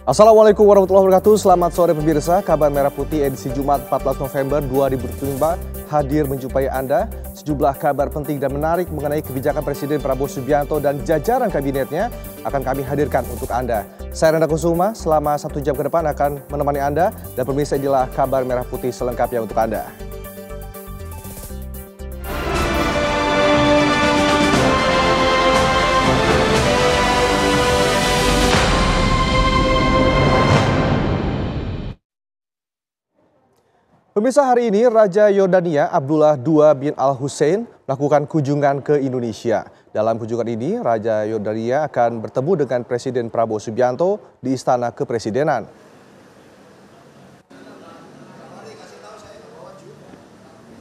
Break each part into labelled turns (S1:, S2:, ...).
S1: Assalamualaikum warahmatullahi wabarakatuh. Selamat sore pemirsa. Kabar Merah Putih edisi Jumat 14 November 2025 hadir menjumpai Anda. Sejumlah kabar penting dan menarik mengenai kebijakan Presiden Prabowo Subianto dan jajaran kabinetnya akan kami hadirkan untuk Anda. Saya Renda Kusuma, selama 1 jam ke depan akan menemani Anda. Dan pemirsa, inilah kabar Merah Putih selengkapnya untuk Anda. Pemirsa, hari ini Raja Yordania Abdullah II bin Al-Hussein melakukan kunjungan ke Indonesia. Dalam kunjungan ini, Raja Yordania akan bertemu dengan Presiden Prabowo Subianto di Istana Kepresidenan.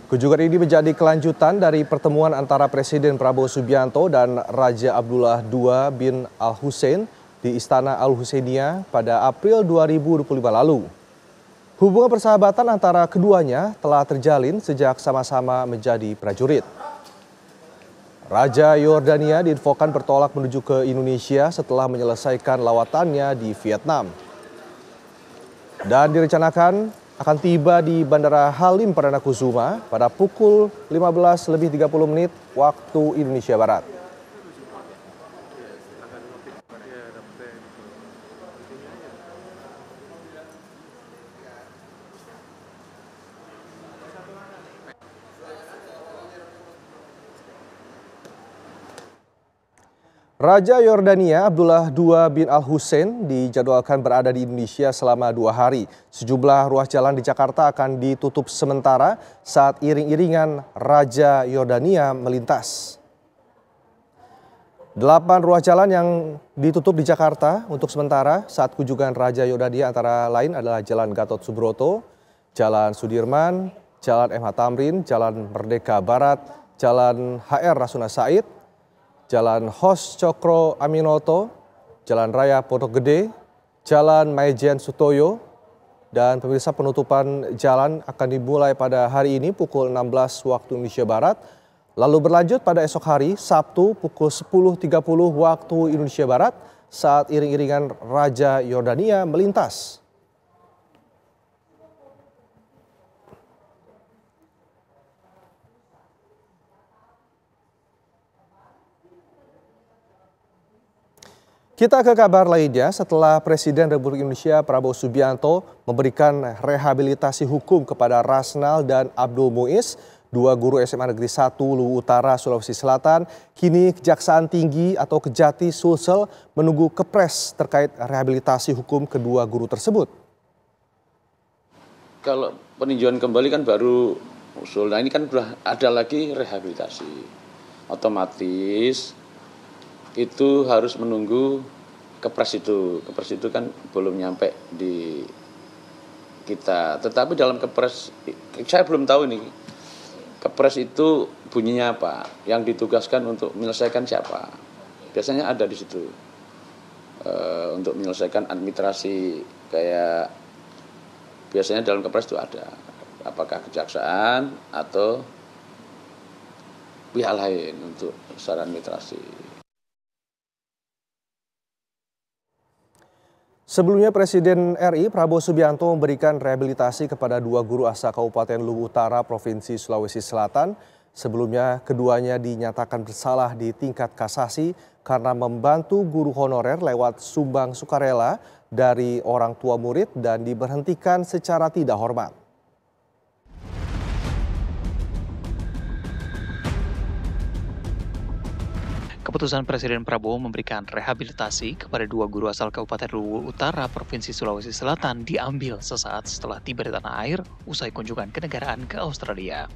S1: Kunjungan ini menjadi kelanjutan dari pertemuan antara Presiden Prabowo Subianto dan Raja Abdullah II bin Al-Hussein di Istana Al-Husainiyah pada April 2025 lalu. Hubungan persahabatan antara keduanya telah terjalin sejak sama-sama menjadi prajurit. Raja Yordania diinfokan bertolak menuju ke Indonesia setelah menyelesaikan lawatannya di Vietnam. Dan direncanakan akan tiba di Bandara Halim Perdana Kusuma pada pukul 15.30 waktu Indonesia Barat. Raja Yordania Abdullah II bin Al-Hussein dijadwalkan berada di Indonesia selama 2 hari. Sejumlah ruas jalan di Jakarta akan ditutup sementara saat iring-iringan Raja Yordania melintas. 8 ruas jalan yang ditutup di Jakarta untuk sementara saat kunjungan Raja Yordania antara lain adalah Jalan Gatot Subroto, Jalan Sudirman, Jalan MH Tamrin, Jalan Merdeka Barat, Jalan HR Rasuna Said, Jalan Hos Cokro Aminoto, Jalan Raya Pondok Gede, Jalan Maijen Sutoyo, dan pemirsa, penutupan jalan akan dimulai pada hari ini pukul 16 waktu Indonesia Barat, lalu berlanjut pada esok hari Sabtu pukul 10.30 waktu Indonesia Barat saat iring-iringan Raja Yordania melintas. Kita ke kabar lainnya. Setelah Presiden Republik Indonesia Prabowo Subianto memberikan rehabilitasi hukum kepada Rasnal dan Abdul Muiz, 2 guru SMA Negeri 1 Luwu Utara, Sulawesi Selatan, kini Kejaksaan Tinggi atau Kejati Sulsel menunggu kepres terkait rehabilitasi hukum kedua guru tersebut.
S2: Kalau peninjauan kembali kan baru usul, nah ini kan sudah ada lagi rehabilitasi. Otomatis itu harus menunggu kepres itu. Kepres itu kan belum nyampe di kita. Tetapi dalam kepres, saya belum tahu nih, kepres itu bunyinya apa, yang ditugaskan untuk menyelesaikan siapa. Biasanya ada di situ. Untuk menyelesaikan administrasi, kayak biasanya dalam kepres itu ada. Apakah kejaksaan atau pihak lain untuk secara administrasi.
S1: Sebelumnya Presiden RI Prabowo Subianto memberikan rehabilitasi kepada 2 guru asal Kabupaten Luwu Utara, Provinsi Sulawesi Selatan. Sebelumnya keduanya dinyatakan bersalah di tingkat kasasi karena membantu guru honorer lewat sumbang sukarela dari orang tua murid dan diberhentikan secara tidak hormat.
S3: Keputusan Presiden Prabowo memberikan rehabilitasi kepada 2 guru asal Kabupaten Luwu Utara, Provinsi Sulawesi Selatan diambil sesaat setelah tiba di tanah air usai kunjungan kenegaraan ke Australia.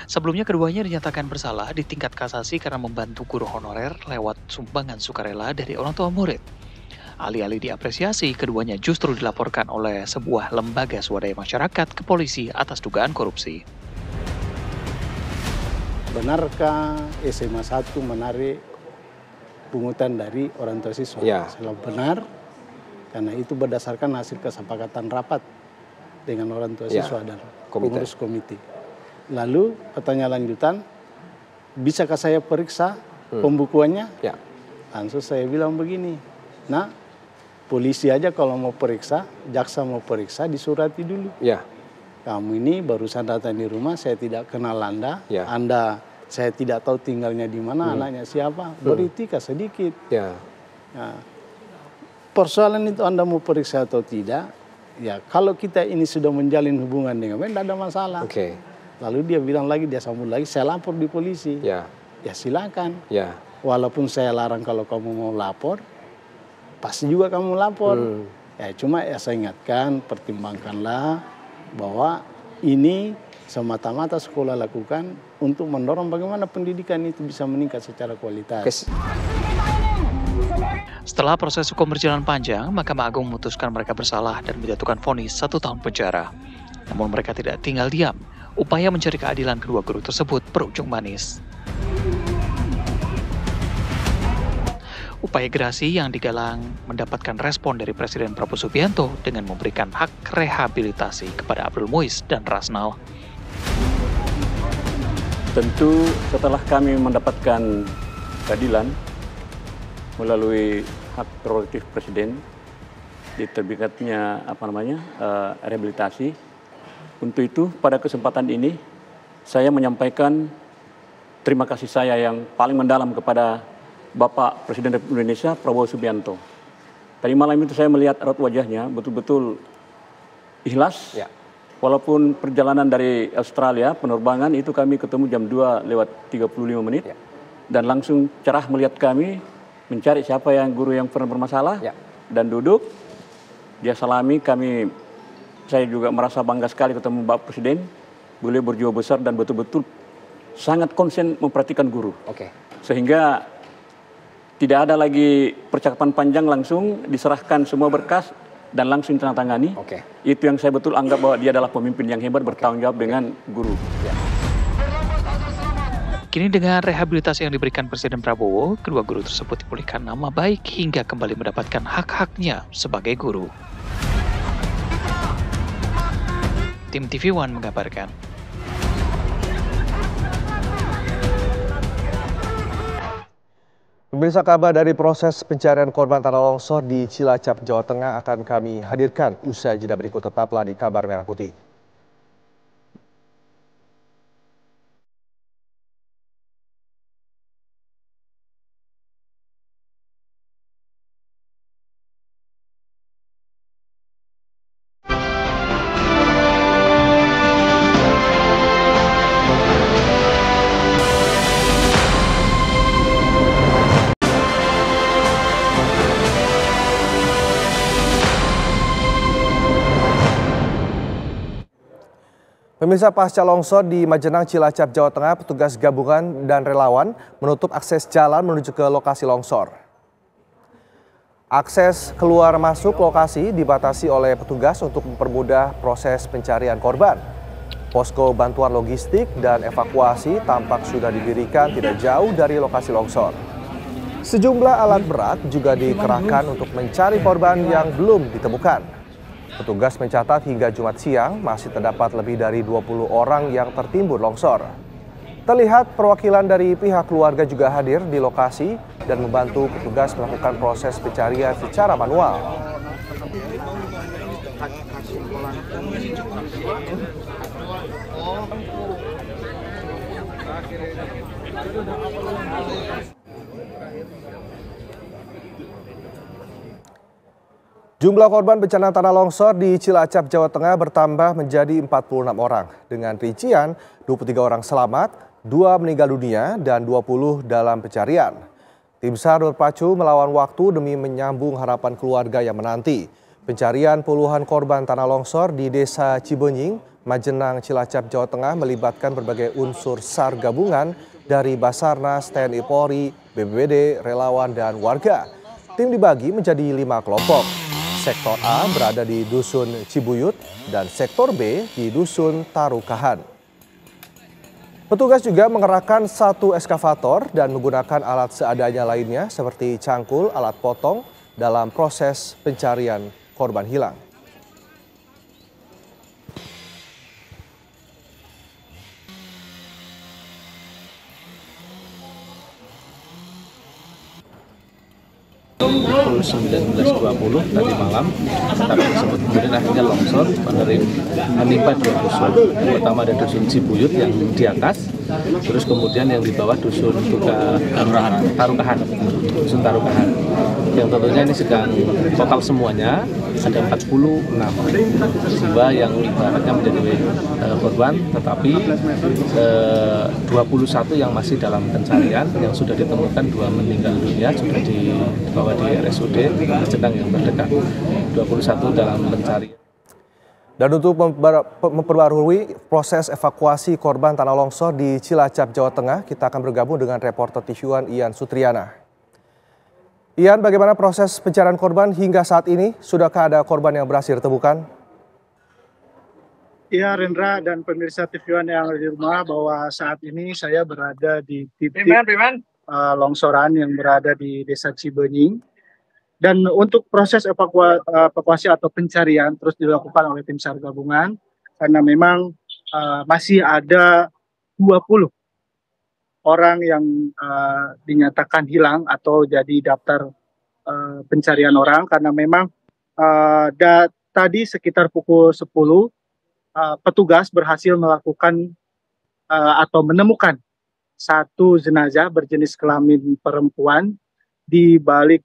S3: Sebelumnya keduanya dinyatakan bersalah di tingkat kasasi karena membantu guru honorer lewat sumbangan sukarela dari orang tua murid. Alih-alih diapresiasi, keduanya justru dilaporkan oleh sebuah lembaga swadaya masyarakat ke polisi atas dugaan korupsi.
S4: Benarkah SMA 1 menarik pungutan dari orang tua siswa?
S1: Ya.
S4: Kalau benar, karena itu berdasarkan hasil kesepakatan rapat dengan orang tua siswa dan pengurus komite. Lalu pertanyaan lanjutan, bisakah saya periksa pembukuannya?
S1: Ya.
S4: Langsung saya bilang begini, Nah, polisi aja kalau mau periksa, jaksa mau periksa disurati dulu.
S5: Ya.
S4: Kamu ini barusan datang di rumah, saya tidak kenal Anda.
S5: Ya.
S4: Anda, saya tidak tahu tinggalnya di mana, anaknya siapa. Beretika sedikit.
S5: Ya.
S4: Nah, persoalan itu Anda mau periksa atau tidak, ya kalau kita ini sudah menjalin hubungan dengan tidak ada masalah.
S5: Oke.
S4: Lalu dia bilang lagi, dia sambung lagi, saya lapor di polisi.
S5: Ya.
S4: Ya silakan.
S5: Ya.
S4: Walaupun saya larang kalau kamu mau lapor, pasti juga kamu lapor. Ya cuma ya saya ingatkan, pertimbangkanlah bahwa ini semata-mata sekolah lakukan untuk mendorong bagaimana pendidikan itu bisa meningkat secara kualitas.
S3: Setelah proses hukum berjalan panjang, Mahkamah Agung memutuskan mereka bersalah dan menjatuhkan vonis 1 tahun penjara. Namun mereka tidak tinggal diam. Upaya mencari keadilan kedua guru tersebut berujung manis. Upaya gerasi yang digalang mendapatkan respon dari Presiden Prabowo Subianto dengan memberikan hak rehabilitasi kepada Abdul Muiz dan Rasnal.
S6: Tentu setelah kami mendapatkan keadilan melalui hak prerogatif Presiden, diterbitkannya rehabilitasi. Untuk itu pada kesempatan ini saya menyampaikan terima kasih saya yang paling mendalam kepada Bapak Presiden Republik Indonesia Prabowo Subianto. Tadi malam itu saya melihat raut wajahnya betul-betul ikhlas.
S5: Ya.
S6: Walaupun perjalanan dari Australia penerbangan itu kami ketemu jam 2:35 menit.
S5: Ya.
S6: Dan langsung cerah melihat kami mencari siapa yang guru yang pernah bermasalah.
S5: Ya.
S6: Dan duduk dia salami kami. Saya juga merasa bangga sekali ketemu Bapak Presiden. Beliau berjiwa besar dan betul-betul sangat konsen memperhatikan guru.
S5: Oke.
S6: Sehingga tidak ada lagi percakapan panjang, langsung diserahkan semua berkas dan langsung ditandatangani.
S5: Oke.
S6: Itu yang saya betul anggap bahwa dia adalah pemimpin yang hebat, bertanggung jawab dengan guru.
S5: Ya.
S3: Kini dengan rehabilitasi yang diberikan Presiden Prabowo, kedua guru tersebut dipulihkan nama baik hingga kembali mendapatkan hak-haknya sebagai guru. Tim TV One mengabarkan.
S1: Pemirsa, kabar dari proses pencarian korban tanah longsor di Cilacap, Jawa Tengah akan kami hadirkan usai jeda berikut. Tetaplah di Kabar Merah Putih. Pemirsa, pasca longsor di Majenang, Cilacap, Jawa Tengah, petugas gabungan dan relawan menutup akses jalan menuju ke lokasi longsor. Akses keluar masuk lokasi dibatasi oleh petugas untuk mempermudah proses pencarian korban. Posko bantuan logistik dan evakuasi tampak sudah didirikan tidak jauh dari lokasi longsor. Sejumlah alat berat juga dikerahkan untuk mencari korban yang belum ditemukan. Petugas mencatat hingga Jumat siang masih terdapat lebih dari 20 orang yang tertimbun longsor. Terlihat perwakilan dari pihak keluarga juga hadir di lokasi dan membantu petugas melakukan proses pencarian secara manual. Jumlah korban bencana tanah longsor di Cilacap, Jawa Tengah bertambah menjadi 46 orang. Dengan rincian 23 orang selamat, 2 meninggal dunia, dan 20 dalam pencarian. Tim SAR berpacu melawan waktu demi menyambung harapan keluarga yang menanti. Pencarian puluhan korban tanah longsor di Desa Cibenying, Majenang, Cilacap, Jawa Tengah melibatkan berbagai unsur SAR gabungan dari Basarnas, TNI Polri, BPBD, relawan, dan warga. Tim dibagi menjadi 5 kelompok. Sektor A berada di Dusun Cibuyut dan Sektor B di Dusun Tarukahan. Petugas juga mengerahkan 1 eskavator dan menggunakan alat seadanya lainnya seperti cangkul, alat potong dalam proses pencarian korban hilang.
S5: pukul 19.20 tadi malam, tapi tersebut kemudian akhirnya longsor menimpa dua dusun. Yang pertama ada dusun Cibuyut yang di atas, terus kemudian yang di bawah dusun Tarukahan, dusun Tarukahan. Yang tentunya ini sedang total semuanya ada 46 jiwa yang ibaratnya menjadi korban, tetapi 21 yang masih dalam pencarian, yang sudah ditemukan 2 meninggal dunia sudah dibawa di RSUD sedang yang terdekat, 21 dalam pencarian.
S1: Dan untuk memperbarui proses evakuasi korban tanah longsor di Cilacap, Jawa Tengah, kita akan bergabung dengan reporter TV1 Ian Sutriana. Ian, bagaimana proses pencarian korban hingga saat ini? Sudahkah ada korban yang berhasil ditemukan?
S7: Ya, Rendra dan pemirsa TV1 yang ada di rumah, bahwa saat ini saya berada di titik longsoran yang berada di Desa Cibenying. Dan untuk proses evakuasi atau pencarian terus dilakukan oleh tim SAR gabungan, karena memang masih ada 20 orang yang dinyatakan hilang atau jadi daftar pencarian orang, karena memang tadi sekitar pukul 10 petugas berhasil melakukan atau menemukan satu jenazah berjenis kelamin perempuan di balik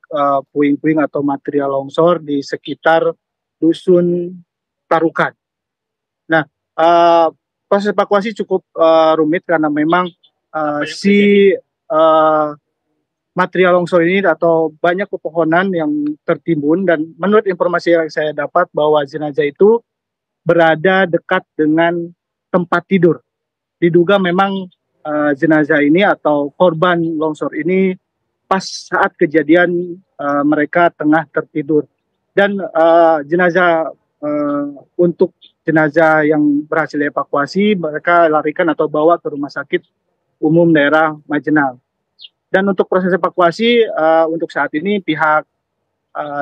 S7: puing-puing atau material longsor di sekitar dusun Tarukan. Nah, proses evakuasi cukup rumit karena memang material longsor ini atau banyak pepohonan yang tertimbun, dan menurut informasi yang saya dapat bahwa jenazah itu berada dekat dengan tempat tidur. Diduga memang jenazah ini atau korban longsor ini pas saat kejadian mereka tengah tertidur. Dan untuk jenazah yang berhasil dievakuasi, mereka larikan atau bawa ke rumah sakit umum daerah Majenal. Dan untuk proses evakuasi untuk saat ini pihak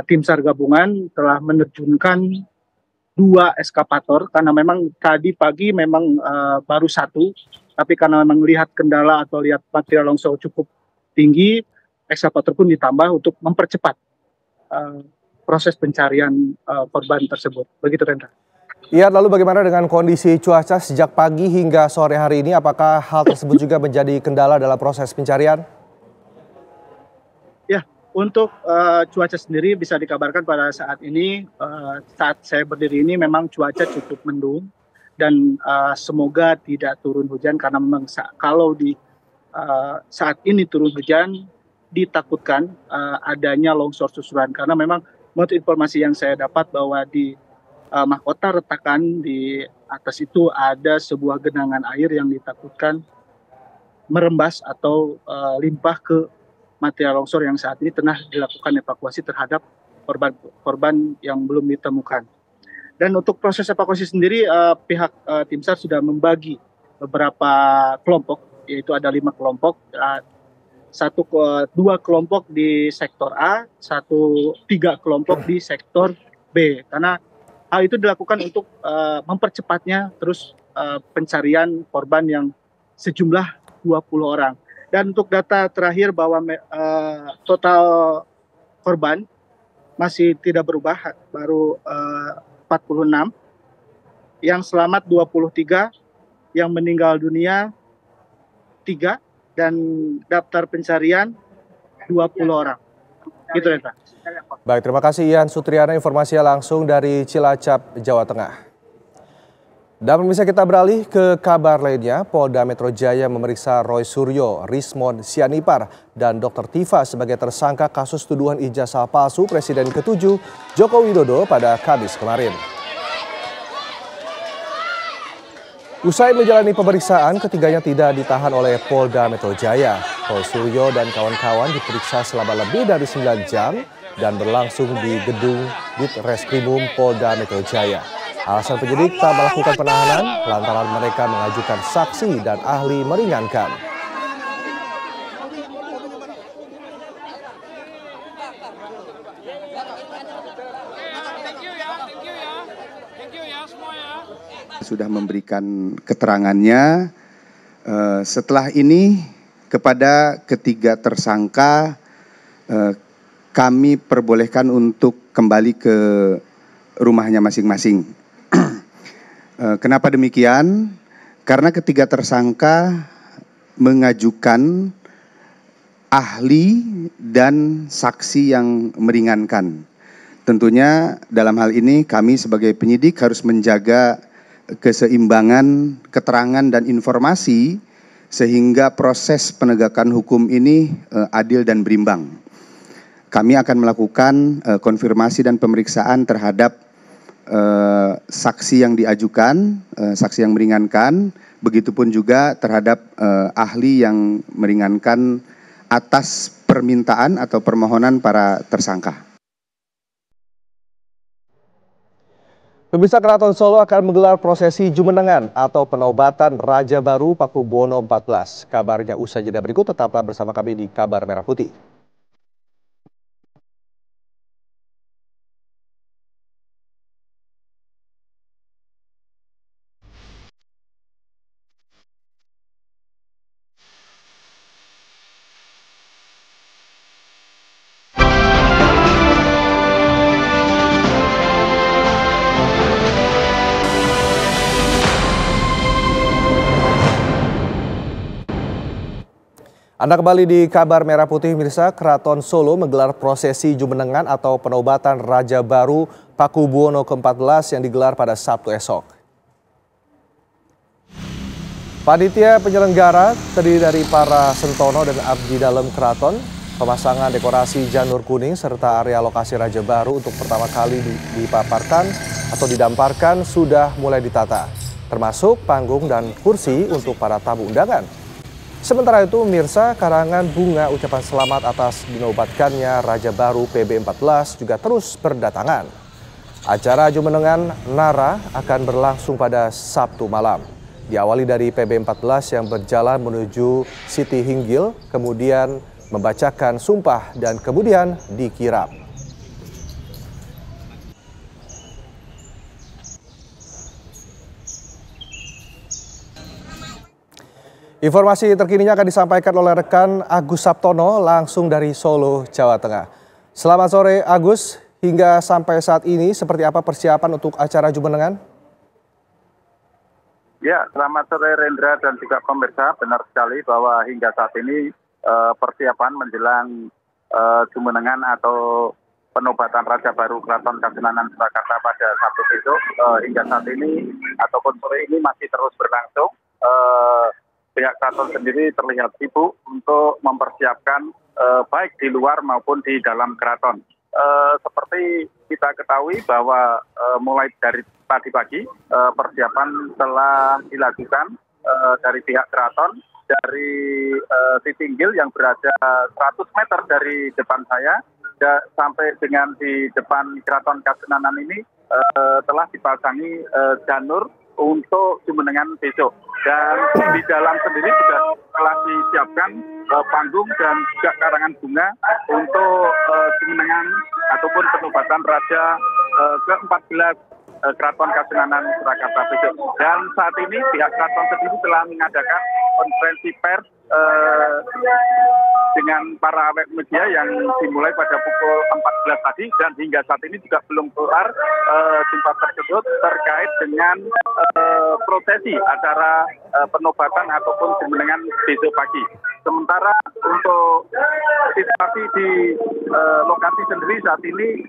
S7: tim SAR gabungan telah menerjunkan 2 eskavator, karena memang tadi pagi memang baru 1, tapi karena memang lihat kendala atau lihat material longsor cukup tinggi, eskavator pun ditambah untuk mempercepat proses pencarian korban tersebut. Begitu, Rendra.
S1: Iya, lalu bagaimana dengan kondisi cuaca sejak pagi hingga sore hari ini? Apakah hal tersebut juga menjadi kendala dalam proses pencarian? Ya, untuk cuaca sendiri bisa dikabarkan pada saat ini, saat saya berdiri ini memang cuaca cukup mendung, dan semoga tidak turun hujan, karena memang kalau di saat ini turun hujan, ditakutkan adanya longsor susulan, karena memang menurut informasi yang saya dapat bahwa di mahkota retakan di atas itu ada sebuah genangan air yang ditakutkan merembas atau limpah ke material longsor yang saat ini tengah dilakukan evakuasi terhadap korban yang belum ditemukan. Dan untuk proses evakuasi sendiri, pihak tim SAR sudah membagi beberapa kelompok, yaitu ada 5 kelompok. 2 kelompok di sektor A, 3 kelompok di sektor B. Karena hal itu dilakukan untuk mempercepatnya terus pencarian korban yang sejumlah 20 orang. Dan untuk data terakhir bahwa total korban masih tidak berubah, baru 46, yang selamat 23, yang meninggal dunia 3, dan daftar pencarian 20 orang. Gitu, Renta. Baik, terima kasih Ian Sutriana, informasinya langsung dari Cilacap, Jawa Tengah. Dan pemirsa, kita beralih ke kabar lainnya. Polda Metro Jaya memeriksa Roy Suryo, Rismond Sianipar, dan Dr. Tifa sebagai tersangka kasus tuduhan ijazah palsu Presiden ke-7 Joko Widodo pada Kamis kemarin. Usai menjalani pemeriksaan, ketiganya tidak ditahan oleh Polda Metro Jaya. Roy Suryo dan kawan-kawan diperiksa selama lebih dari 9 jam dan berlangsung di gedung Ditreskrimum Polda Metro Jaya. Alasan penyidik tak melakukan penahanan lantaran mereka mengajukan saksi dan ahli meringankan.
S8: Sudah memberikan keterangannya. Setelah ini kepada ketiga tersangka kami perbolehkan untuk kembali ke rumahnya masing-masing. Kenapa demikian? Karena ketiga tersangka mengajukan ahli dan saksi yang meringankan. Tentunya dalam hal ini kami sebagai penyidik harus menjaga keseimbangan keterangan dan informasi sehingga proses penegakan hukum ini adil dan berimbang. Kami akan melakukan konfirmasi dan pemeriksaan terhadap saksi yang diajukan, saksi yang meringankan, begitupun juga terhadap ahli yang meringankan atas permintaan atau permohonan para tersangka.
S1: Pemirsa, Keraton Solo akan menggelar prosesi Jumenengan atau penobatan Raja Baru Pakubuwono XIV. Kabarnya usai jeda berikut, tetaplah bersama kami di Kabar Merah Putih. Anda kembali di Kabar Merah Putih, pemirsa. Keraton Solo menggelar prosesi Jumenengan atau penobatan Raja Baru Pakubuwono ke-14 yang digelar pada Sabtu esok. Panitia penyelenggara terdiri dari para sentono dan abdi dalam keraton. Pemasangan dekorasi janur kuning serta area lokasi Raja Baru untuk pertama kali dipaparkan atau didamparkan sudah mulai ditata, termasuk panggung dan kursi untuk para tamu undangan. Sementara itu, pemirsa, karangan bunga ucapan selamat atas dinobatkannya Raja Baru PB14 juga terus berdatangan. Acara Jumenengan Nara akan berlangsung pada Sabtu malam. Diawali dari PB14 yang berjalan menuju Siti Hinggil, kemudian membacakan sumpah dan kemudian dikirap. Informasi terkininya akan disampaikan oleh rekan Agus Saptono langsung dari Solo, Jawa Tengah. Selamat sore Agus, hingga sampai saat ini seperti apa persiapan untuk acara Jumenengan?
S9: Ya, selamat sore Rendra dan juga pemirsa. Benar sekali bahwa hingga saat ini persiapan menjelang Jumenengan atau penobatan Raja Baru Keraton Kasunanan Surakarta pada Sabtu besok hingga saat ini ataupun sore ini masih terus berlangsung. Pihak keraton sendiri terlihat sibuk untuk mempersiapkan baik di luar maupun di dalam keraton. Seperti kita ketahui bahwa mulai dari tadi pagi persiapan telah dilakukan dari pihak keraton dari Siti Hinggil yang berada 100 meter dari depan saya sampai dengan di depan Keraton Kasunanan ini telah dipasangi janur untuk Jumenengan besok. Dan di dalam sendiri juga telah disiapkan panggung dan juga karangan bunga untuk Jumenengan ataupun penobatan Raja ke-14 Keraton Kasunanan Surakarta besok. Dan saat ini pihak keraton sendiri telah mengadakan konferensi pers dengan para awak media yang dimulai pada pukul 14 tadi dan hingga saat ini juga belum keluar jumpa tersebut terkait dengan prosesi acara penobatan ataupun Jumenengan besok pagi. Sementara untuk situasi di lokasi sendiri saat ini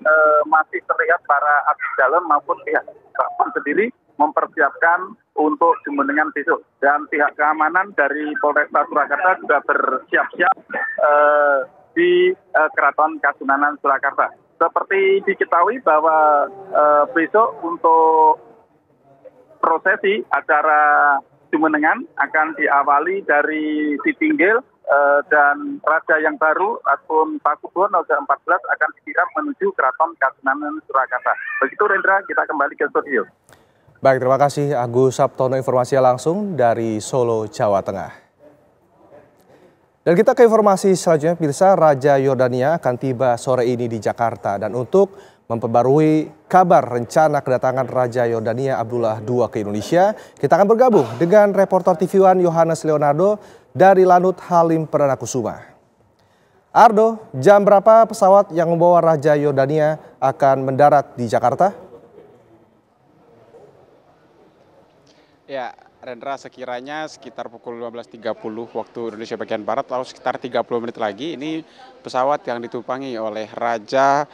S9: masih terlihat para abdi dalam maupun pihak keraton sendiri mempersiapkan untuk Jumenengan besok, dan pihak keamanan dari Polresta Surakarta juga bersiap-siap di Keraton Kasunanan Surakarta. Seperti diketahui bahwa besok untuk prosesi acara Jumenengan akan diawali dari Siti Hinggil dan Raja yang baru ataupun Pakubuwono ke-14 akan dikirap menuju Keraton Kasunanan Surakarta. Begitu Rendra, kita kembali ke studio.
S1: Baik, terima kasih Agus Saptono, informasinya langsung dari Solo, Jawa Tengah. Dan kita ke informasi selanjutnya, pemirsa. Raja Yordania akan tiba sore ini di Jakarta. Dan untuk memperbarui kabar rencana kedatangan Raja Yordania Abdullah II ke Indonesia, kita akan bergabung dengan reporter TV One Yohanes Leonardo dari Lanut Halim Perdana Kusuma. Ardo, jam berapa pesawat yang membawa Raja Yordania akan mendarat di Jakarta?
S10: Ya, Rendra, sekiranya sekitar pukul 15.30 waktu Indonesia bagian Barat, lalu sekitar 30 menit lagi ini pesawat yang ditumpangi oleh Raja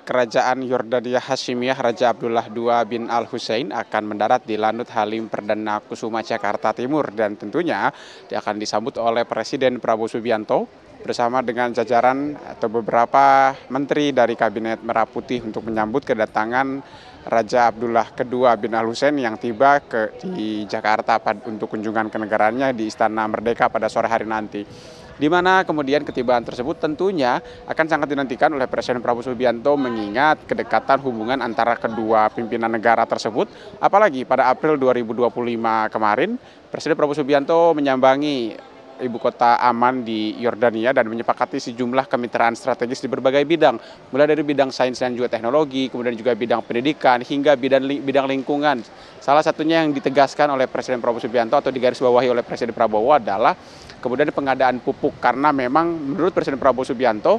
S10: Kerajaan Yordania Hashimiyah Raja Abdullah II bin Al-Hussein akan mendarat di Lanut Halim Perdana Kusuma Jakarta Timur, dan tentunya dia akan disambut oleh Presiden Prabowo Subianto bersama dengan jajaran atau beberapa menteri dari Kabinet Merah Putih untuk menyambut kedatangan Raja Abdullah II bin Al-Hussein yang tiba di Jakarta untuk kunjungan kenegaraannya di Istana Merdeka pada sore hari nanti. Di mana kemudian ketibaan tersebut tentunya akan sangat dinantikan oleh Presiden Prabowo Subianto mengingat kedekatan hubungan antara kedua pimpinan negara tersebut. Apalagi pada April 2025 kemarin, Presiden Prabowo Subianto menyambangi ibu kota Amman di Yordania dan menyepakati sejumlah kemitraan strategis di berbagai bidang, mulai dari bidang sains dan juga teknologi, kemudian juga bidang pendidikan hingga bidang lingkungan. Salah satunya yang ditegaskan oleh Presiden Prabowo Subianto atau digarisbawahi oleh Presiden Prabowo adalah kemudian pengadaan pupuk, karena memang menurut Presiden Prabowo Subianto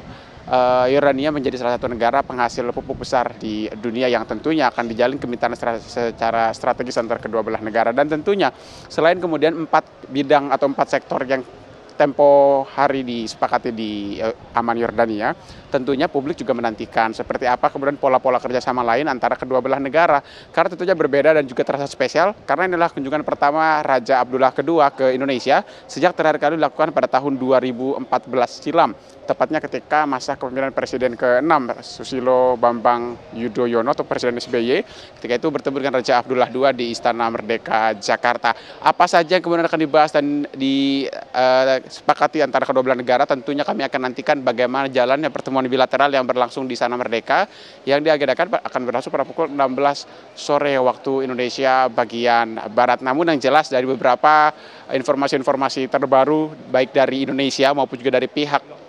S10: Yordania menjadi salah satu negara penghasil pupuk besar di dunia yang tentunya akan dijalin kemitraan secara strategis antar kedua belah negara. Dan tentunya selain kemudian 4 bidang atau 4 sektor yang tempo hari disepakati di Amman Yordania, tentunya publik juga menantikan seperti apa kemudian pola-pola kerjasama lain antara kedua belah negara, karena tentunya berbeda dan juga terasa spesial karena inilah kunjungan pertama Raja Abdullah II ke Indonesia sejak terakhir kali dilakukan pada tahun 2014 silam, tepatnya ketika masa kepemimpinan Presiden ke-6 Susilo Bambang Yudhoyono atau Presiden SBY, ketika itu bertemu dengan Raja Abdullah II di Istana Merdeka Jakarta. Apa saja yang kemudian akan dibahas dan disepakati antara kedua belah negara, tentunya kami akan nantikan bagaimana jalannya pertemuan bilateral yang berlangsung di Istana Merdeka yang diagendakan akan berlangsung pada pukul 16 sore waktu Indonesia bagian Barat. Namun yang jelas dari beberapa informasi-informasi terbaru baik dari Indonesia maupun juga dari pihak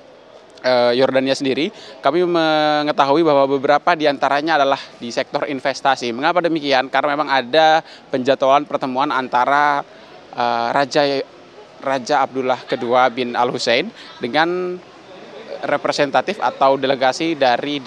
S10: Yordania sendiri, kami mengetahui bahwa beberapa diantaranya adalah di sektor investasi. Mengapa demikian? Karena memang ada penjadwalan pertemuan antara Raja Abdullah II bin Al-Hussein dengan representatif atau delegasi dari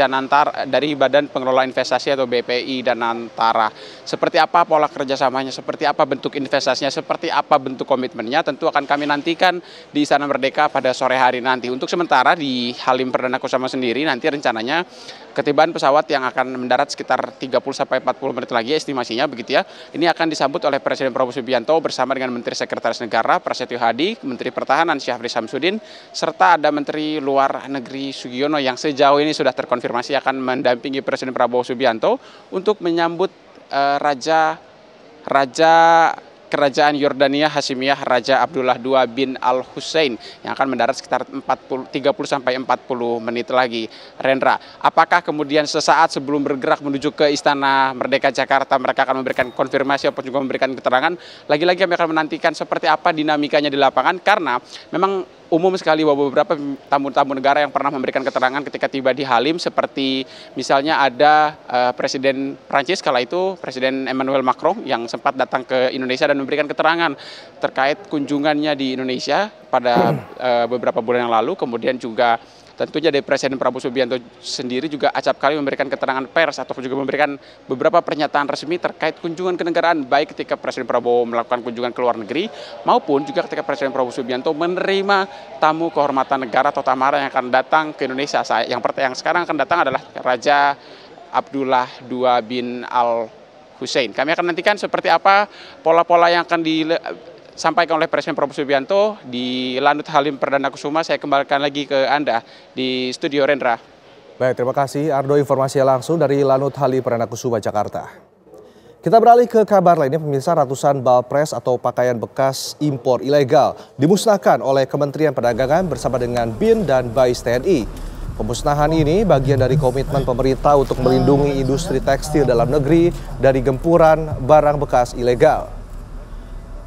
S10: Badan Pengelola Investasi atau BPI Danantara. Seperti apa pola kerjasamanya, seperti apa bentuk investasinya, seperti apa bentuk komitmennya, tentu akan kami nantikan di Istana Merdeka pada sore hari nanti. Untuk sementara di Halim Perdana Kusuma sendiri nanti rencananya ketibaan pesawat yang akan mendarat sekitar 30-40 menit lagi estimasinya begitu ya. Ini akan disambut oleh Presiden Prabowo Subianto bersama dengan Menteri Sekretaris Negara Prasetyo Hadi, Menteri Pertahanan Syafri Samsudin, serta ada Menteri Luar Negeri Sugiono yang sejauh ini sudah terkonfirmasi akan mendampingi Presiden Prabowo Subianto untuk menyambut Raja Kerajaan Yordania Hashimiyah Raja Abdullah II bin Al-Hussein yang akan mendarat sekitar 30-40 menit lagi. Rendra, apakah kemudian sesaat sebelum bergerak menuju ke Istana Merdeka Jakarta mereka akan memberikan konfirmasi ataupun juga memberikan keterangan? Lagi-lagi kami akan menantikan seperti apa dinamikanya di lapangan, karena memang umum sekali bahwa beberapa tamu-tamu negara yang pernah memberikan keterangan ketika tiba di Halim, seperti misalnya ada Presiden Prancis kala itu, Presiden Emmanuel Macron yang sempat datang ke Indonesia dan memberikan keterangan terkait kunjungannya di Indonesia pada beberapa bulan yang lalu. Kemudian juga tentunya dari Presiden Prabowo Subianto sendiri juga acap kali memberikan keterangan pers ataupun juga memberikan beberapa pernyataan resmi terkait kunjungan kenegaraan, baik ketika Presiden Prabowo melakukan kunjungan ke luar negeri maupun juga ketika Presiden Prabowo Subianto menerima tamu kehormatan negara atau tamara yang akan datang ke Indonesia. Yang sekarang akan datang adalah Raja Abdullah II bin Al-Hussein. Kami akan nantikan seperti apa pola-pola yang akan disampaikan oleh Presiden Prabowo Subianto di Lanut Halim Perdana Kusuma. Saya kembalikan lagi ke Anda di studio, Rendra.
S1: Baik, terima kasih Ardo, informasinya langsung dari Lanut Halim Perdana Kusuma, Jakarta. Kita beralih ke kabar lainnya, pemirsa. Ratusan balpres atau pakaian bekas impor ilegal dimusnahkan oleh Kementerian Perdagangan bersama dengan BIN dan BAIS TNI. Pemusnahan ini bagian dari komitmen pemerintah untuk melindungi industri tekstil dalam negeri dari gempuran barang bekas ilegal.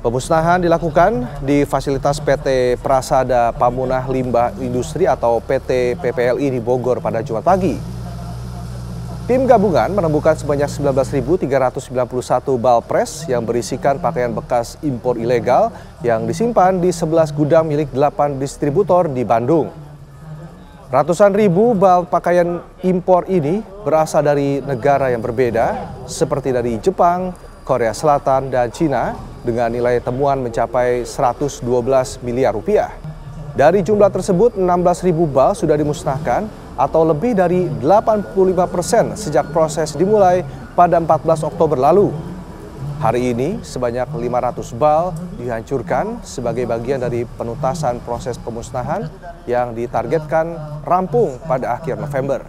S1: Pemusnahan dilakukan di fasilitas PT Prasada Pamunah Limbah Industri atau PT PPLI di Bogor pada Jumat pagi. Tim gabungan menemukan sebanyak 19.391 balpres yang berisikan pakaian bekas impor ilegal yang disimpan di 11 gudang milik 8 distributor di Bandung. Ratusan ribu bal pakaian impor ini berasal dari negara yang berbeda, seperti dari Jepang, Korea Selatan, dan Cina, dengan nilai temuan mencapai 112 miliar rupiah. Dari jumlah tersebut, 16.000 bal sudah dimusnahkan atau lebih dari 85% sejak proses dimulai pada 14 Oktober lalu. Hari ini, sebanyak 500 bal dihancurkan sebagai bagian dari penuntasan proses pemusnahan yang ditargetkan rampung pada akhir November.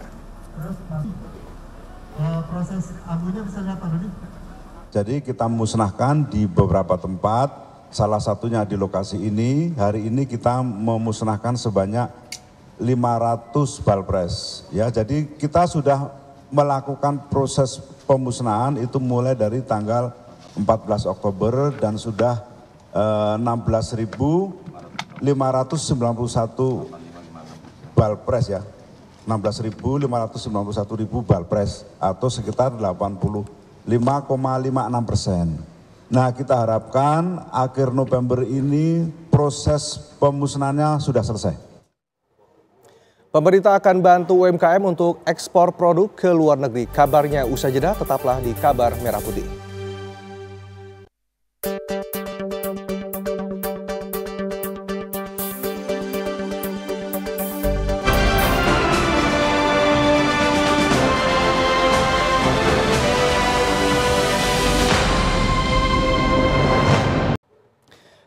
S11: Jadi kita musnahkan di beberapa tempat, salah satunya di lokasi ini. Hari ini kita memusnahkan sebanyak 500 bal pres. Ya, jadi kita sudah melakukan proses pemusnahan itu mulai dari tanggal 14 Oktober dan sudah 16.591 bal pres ya. 16.591 bal pres atau sekitar 85,56%. Nah, kita harapkan akhir November ini proses pemusnahannya sudah selesai.
S1: Pemerintah akan bantu UMKM untuk ekspor produk ke luar negeri. Kabarnya usai jeda, tetaplah di Kabar Merah Putih.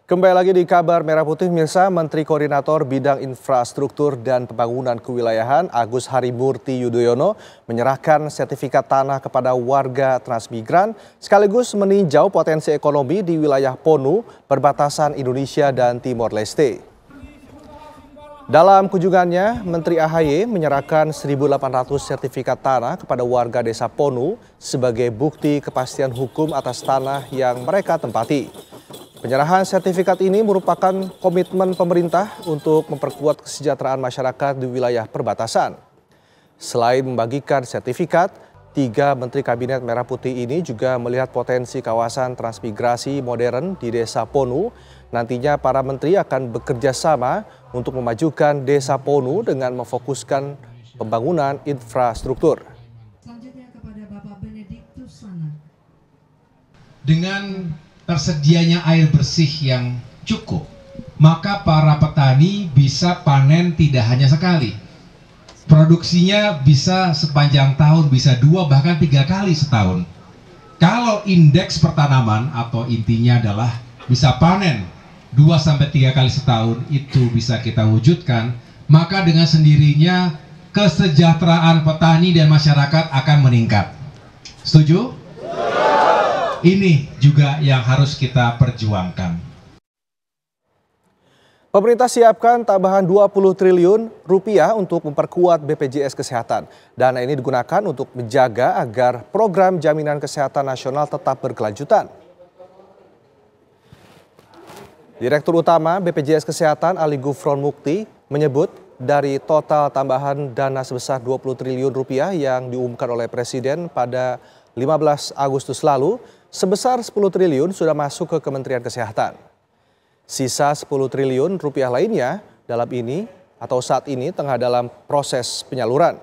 S1: Kembali lagi di Kabar Merah Putih, Mirsa. Menteri Koordinator Bidang Infrastruktur dan Pembangunan Kewilayahan Agus Harimurti Yudhoyono menyerahkan sertifikat tanah kepada warga transmigran sekaligus meninjau potensi ekonomi di wilayah Ponu, perbatasan Indonesia dan Timor Leste. Dalam kunjungannya, Menteri AHY menyerahkan 1.800 sertifikat tanah kepada warga desa Ponu sebagai bukti kepastian hukum atas tanah yang mereka tempati. Penyerahan sertifikat ini merupakan komitmen pemerintah untuk memperkuat kesejahteraan masyarakat di wilayah perbatasan. Selain membagikan sertifikat, 3 Menteri Kabinet Merah Putih ini juga melihat potensi kawasan transmigrasi modern di Desa Ponu. Nantinya para menteri akan bekerja sama untuk memajukan Desa Ponu dengan memfokuskan pembangunan infrastruktur.
S12: Selanjutnya kepada Bapak Benediktus Sana.
S13: Dengan tersedianya air bersih yang cukup, maka para petani bisa panen tidak hanya sekali. Produksinya bisa sepanjang tahun, bisa 2 bahkan 3 kali setahun. Kalau indeks pertanaman atau intinya adalah bisa panen 2-3 kali setahun, itu bisa kita wujudkan, maka dengan sendirinya kesejahteraan petani dan masyarakat akan meningkat. Setuju? Ini juga yang harus kita perjuangkan.
S1: Pemerintah siapkan tambahan 20 triliun rupiah untuk memperkuat BPJS Kesehatan. Dana ini digunakan untuk menjaga agar program jaminan kesehatan nasional tetap berkelanjutan. Direktur Utama BPJS Kesehatan Ali Gufron Mukti menyebut dari total tambahan dana sebesar 20 triliun rupiah yang diumumkan oleh Presiden pada 15 Agustus lalu, sebesar 10 triliun sudah masuk ke Kementerian Kesehatan. Sisa 10 triliun rupiah lainnya saat ini tengah dalam proses penyaluran.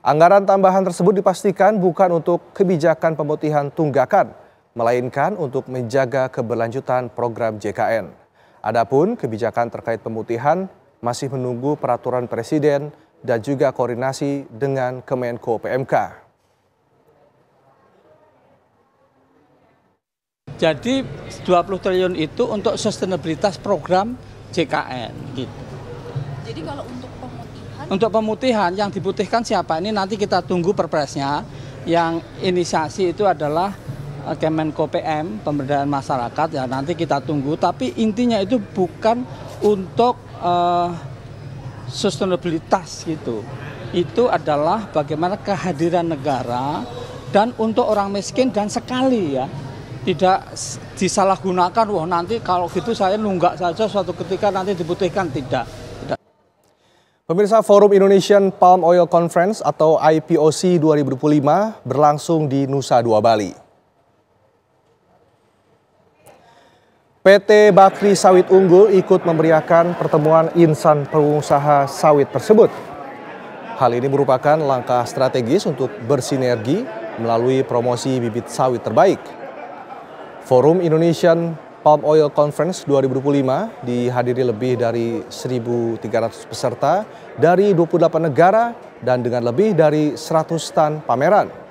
S1: Anggaran tambahan tersebut dipastikan bukan untuk kebijakan pemutihan tunggakan, melainkan untuk menjaga keberlanjutan program JKN. Adapun kebijakan terkait pemutihan masih menunggu peraturan Presiden dan juga koordinasi dengan Kemenko PMK.
S14: Jadi 20 triliun itu untuk sustainabilitas program JKN gitu.
S12: Jadi kalau untuk pemutihan?
S14: Untuk pemutihan yang diputihkan siapa? Ini nanti kita tunggu perpresnya. Yang inisiasi itu adalah Kemenko PM, Pemberdayaan Masyarakat, ya nanti kita tunggu. Tapi intinya itu bukan untuk sustainabilitas gitu. Itu adalah bagaimana kehadiran negara dan untuk orang miskin dan sekali ya. Tidak disalahgunakan, wah nanti kalau gitu saya nunggak saja suatu ketika nanti dibutuhkan, tidak.
S1: Pemirsa, Forum Indonesian Palm Oil Conference atau IPOC 2025 berlangsung di Nusa Dua Bali. PT Bakri Sawit Unggul ikut memeriahkan pertemuan insan pengusaha sawit tersebut. Hal ini merupakan langkah strategis untuk bersinergi melalui promosi bibit sawit terbaik. Forum Indonesian Palm Oil Conference 2025 dihadiri lebih dari 1.300 peserta dari 28 negara dan dengan lebih dari 100 stand pameran.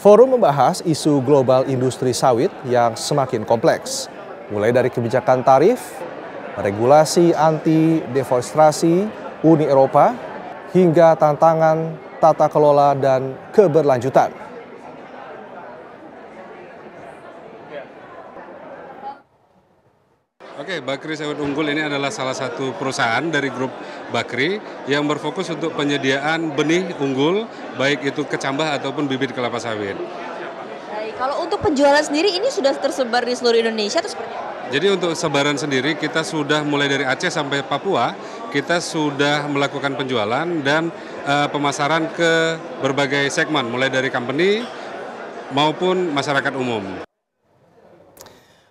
S1: Forum membahas isu global industri sawit yang semakin kompleks, mulai dari kebijakan tarif, regulasi anti-deforestasi Uni Eropa, hingga tantangan tata kelola dan keberlanjutan.
S15: Oke, Bakri Sawit Unggul ini adalah salah satu perusahaan dari grup Bakri yang berfokus untuk penyediaan benih unggul, baik itu kecambah ataupun bibit kelapa sawit.
S16: Baik, kalau untuk penjualan sendiri ini sudah tersebar di seluruh Indonesia atau seperti apa?
S15: Jadi untuk sebaran sendiri kita sudah mulai dari Aceh sampai Papua, kita sudah melakukan penjualan dan pemasaran ke berbagai segmen, mulai dari company maupun masyarakat umum.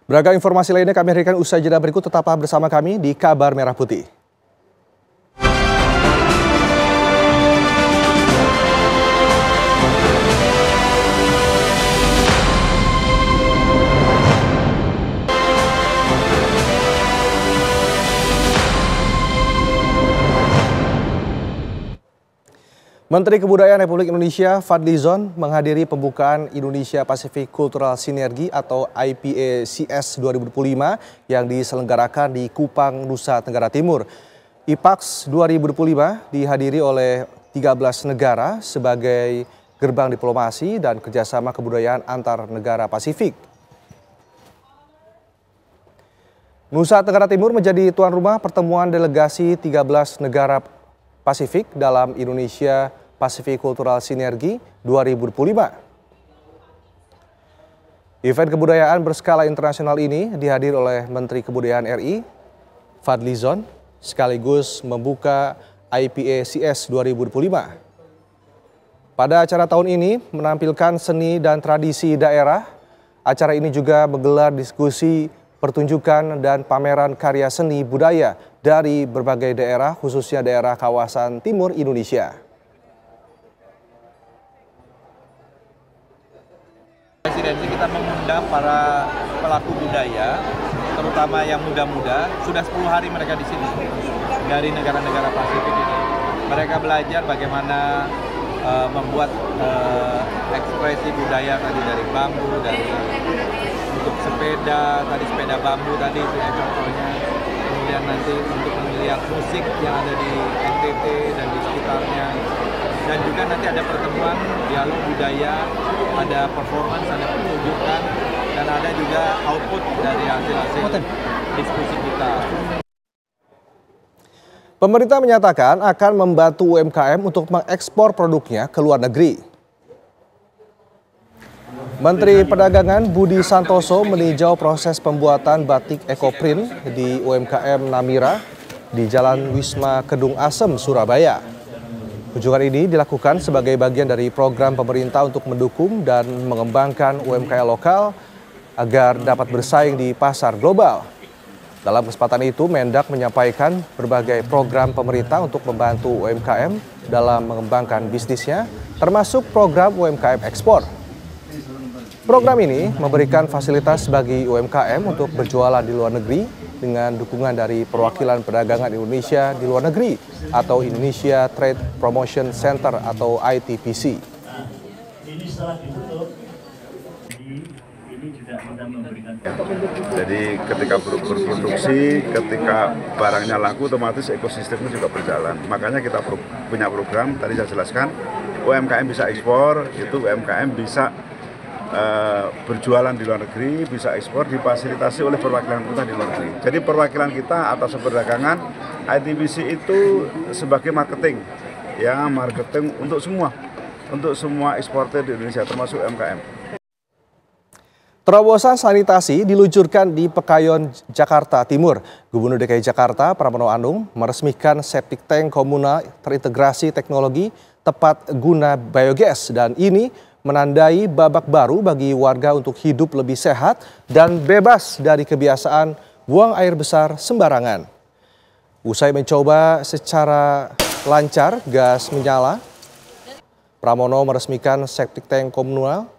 S1: Beragam informasi lainnya kami hadirkan usai jeda berikut, tetaplah bersama kami di Kabar Merah Putih. Menteri Kebudayaan Republik Indonesia Fadlizon menghadiri pembukaan Indonesia Pacific Cultural Synergy atau IPACS 2025 yang diselenggarakan di Kupang, Nusa Tenggara Timur. IPACS 2025 dihadiri oleh 13 negara sebagai gerbang diplomasi dan kerjasama kebudayaan antar negara Pasifik. Nusa Tenggara Timur menjadi tuan rumah pertemuan delegasi 13 negara Pasifik dalam Indonesia Pacific Cultural Synergy 2025. Event kebudayaan berskala internasional ini dihadiri oleh Menteri Kebudayaan RI, Fadlizon, sekaligus membuka IPACS 2025. Pada acara tahun ini menampilkan seni dan tradisi daerah. Acara ini juga menggelar diskusi, pertunjukan, dan pameran karya seni budaya dari berbagai daerah, khususnya daerah kawasan timur Indonesia.
S17: Presidensi kita mengundang para pelaku budaya, terutama yang muda-muda, sudah 10 hari mereka di sini dari negara-negara Pasifik ini. Mereka belajar bagaimana membuat ekspresi budaya tadi dari bambu, dari untuk sepeda, tadi sepeda bambu tadi itu ya contohnya. Kemudian nanti untuk melihat musik yang ada di NTT dan di sekitarnya. Dan juga nanti ada pertemuan dialog budaya, ada performance, ada pertunjukan, dan ada juga output dari hasil-hasil diskusi kita.
S1: Pemerintah menyatakan akan membantu UMKM untuk mengekspor produknya ke luar negeri. Menteri Perdagangan Budi Santoso meninjau proses pembuatan batik ekoprint di UMKM Namira di Jalan Wisma Kedung Asem, Surabaya. Kunjungan ini dilakukan sebagai bagian dari program pemerintah untuk mendukung dan mengembangkan UMKM lokal agar dapat bersaing di pasar global. Dalam kesempatan itu, Mendak menyampaikan berbagai program pemerintah untuk membantu UMKM dalam mengembangkan bisnisnya, termasuk program UMKM ekspor. Program ini memberikan fasilitas bagi UMKM untuk berjualan di luar negeri dengan dukungan dari Perwakilan Perdagangan Indonesia di luar negeri atau Indonesia Trade Promotion Center atau ITPC.
S18: Jadi ketika berproduksi, ketika barangnya laku, otomatis ekosistemnya juga berjalan. Makanya kita punya program, tadi saya jelaskan, UMKM bisa ekspor, itu UMKM bisa berjualan di luar negeri, bisa ekspor, difasilitasi oleh perwakilan kita di luar negeri. Jadi perwakilan kita atas perdagangan ITPC itu sebagai marketing, ya marketing untuk semua eksportir di Indonesia termasuk UMKM.
S1: Terobosan sanitasi diluncurkan di Pekayon, Jakarta Timur. Gubernur DKI Jakarta Pramono Anung meresmikan septic tank komunal terintegrasi teknologi tepat guna biogas dan ini menandai babak baru bagi warga untuk hidup lebih sehat dan bebas dari kebiasaan buang air besar sembarangan. Usai mencoba secara lancar gas menyala, Pramono meresmikan septic tank komunal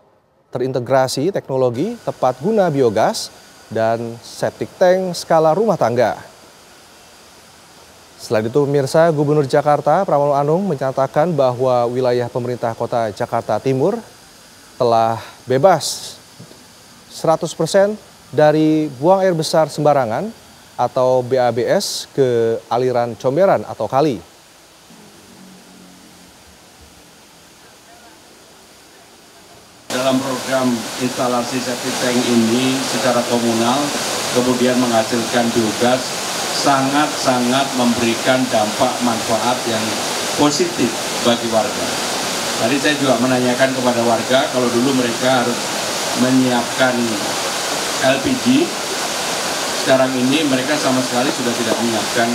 S1: terintegrasi teknologi tepat guna biogas dan septic tank skala rumah tangga. Selain itu pemirsa, Gubernur Jakarta Pramono Anung menyatakan bahwa wilayah pemerintah kota Jakarta Timur telah bebas 100% dari buang air besar sembarangan atau BABS ke aliran comberan atau kali.
S19: Dalam program instalasi septic tank ini secara komunal kemudian menghasilkan biogas sangat-sangat memberikan dampak manfaat yang positif bagi warga. Tadi saya juga menanyakan kepada warga kalau dulu mereka harus menyiapkan LPG, sekarang ini mereka sama sekali sudah tidak menyiapkan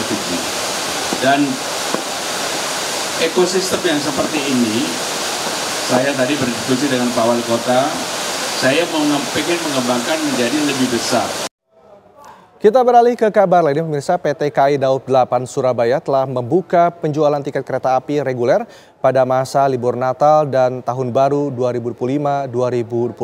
S19: LPG. Dan ekosistem yang seperti ini, saya tadi berdiskusi dengan Pak Wali Kota, saya ingin mengembangkan menjadi lebih besar.
S1: Kita beralih ke kabar lainnya, pemirsa. PT KAI Daob 8 Surabaya telah membuka penjualan tiket kereta api reguler pada masa libur Natal dan Tahun Baru 2025-2026.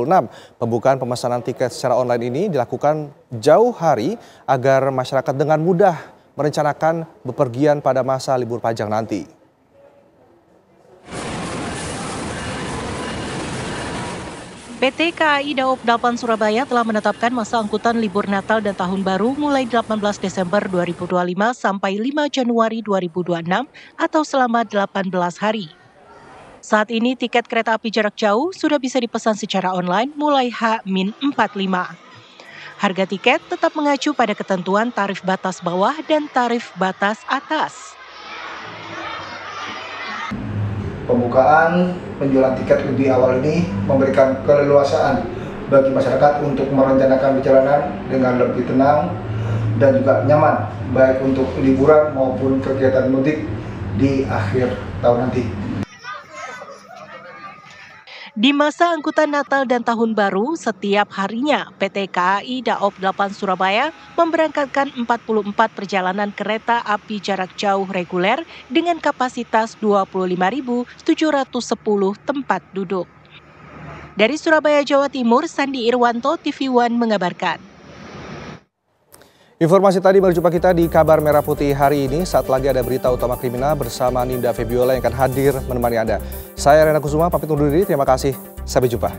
S1: Pembukaan pemesanan tiket secara online ini dilakukan jauh hari agar masyarakat dengan mudah merencanakan bepergian pada masa libur panjang nanti.
S20: PT KAI Daob 8 Surabaya telah menetapkan masa angkutan libur Natal dan Tahun Baru mulai 18 Desember 2025 sampai 5 Januari 2026 atau selama 18 hari. Saat ini tiket kereta api jarak jauh sudah bisa dipesan secara online mulai H-45. Harga tiket tetap mengacu pada ketentuan tarif batas bawah dan tarif batas atas.
S21: Pembukaan penjualan tiket lebih awal ini memberikan keleluasaan bagi masyarakat untuk merencanakan perjalanan dengan lebih tenang dan juga nyaman, baik untuk liburan maupun kegiatan mudik di akhir tahun nanti.
S20: Di masa angkutan Natal dan Tahun Baru, setiap harinya PT KAI Daob 8 Surabaya memberangkatkan 44 perjalanan kereta api jarak jauh reguler dengan kapasitas 25.710 tempat duduk. Dari Surabaya, Jawa Timur, Sandi Irwanto, TV One mengabarkan.
S1: Informasi tadi berjumpa kita di Kabar Merah Putih hari ini. Saat lagi ada berita utama kriminal bersama Ninda Febiola yang akan hadir menemani Anda. Saya Rena Kusuma, pamit undur diri. Terima kasih. Sampai jumpa.